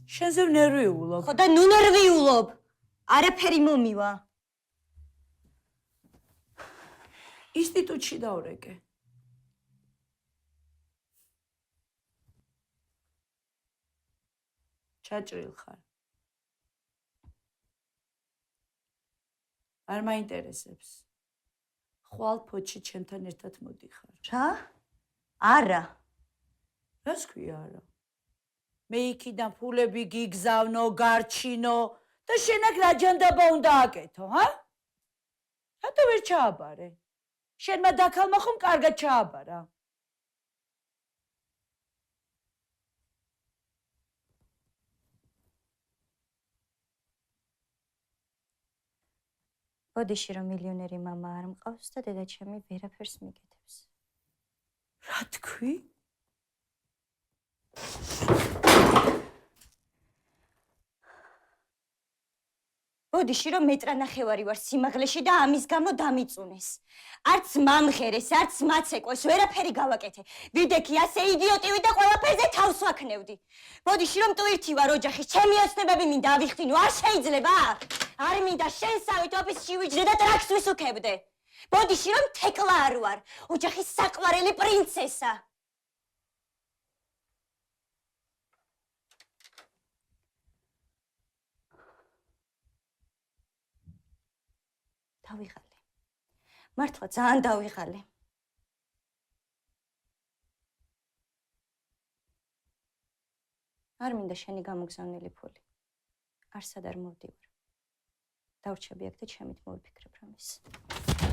შენზე ნერვიულობ. ხო და ნუ ნერვიულობ. არაფერი მომივა. ინსტიტუტში დავრეკე. ჩაჭრილ ხარ. არ მაინტერესებს. ხვალ ფოთში ჩემთან ერთად მოდიხარ. რა? არა. რას ქვია არა? მე იქიდან ფულები გიგზავნო, გარჩინო და შენ აქ რა ჯანდაბა უნდა აკეთო, ჰა? რატო ვერ ჩააბარე? შენმა დაქალმა ხომ კარგად ჩააბარა? ბოდიში რომ მილიონერი მამა არ მყავს და დედაჩემი ვერაფერს მიგეთებს. რა თქვი? ბოდიში რომ მეტრანახევარი ვარ სიმაღლეში და ამის გამო დამიწუნეს. არც მამღერეს, არც მაცეკვეს, ვერაფერი გავაკეთე. ვიდექი ასე იდიოტივი და ყველაფერზე თავს ვაქნევდი. ბოდიში რომ ტვირთი ვარ ოჯახის, ჩემი ოცნებები მინდა ავიხდინო, არ შეიძლება? არ მინდა შენსავით ოფისში ვიჯდე და ტრაქს ვისუქებდე. ბოდიში რომ თეკლა არ ვარ, ოჯახის საყვარელი პრინცესა. დავიღალე. მართლა ძალიან დავიღალე. არ მინდა შენი გამოგზავნილი ფული. არსად არ მოვდივარ. დავრჩები აქ და ჩემით მოვიფიქრებ რამეს.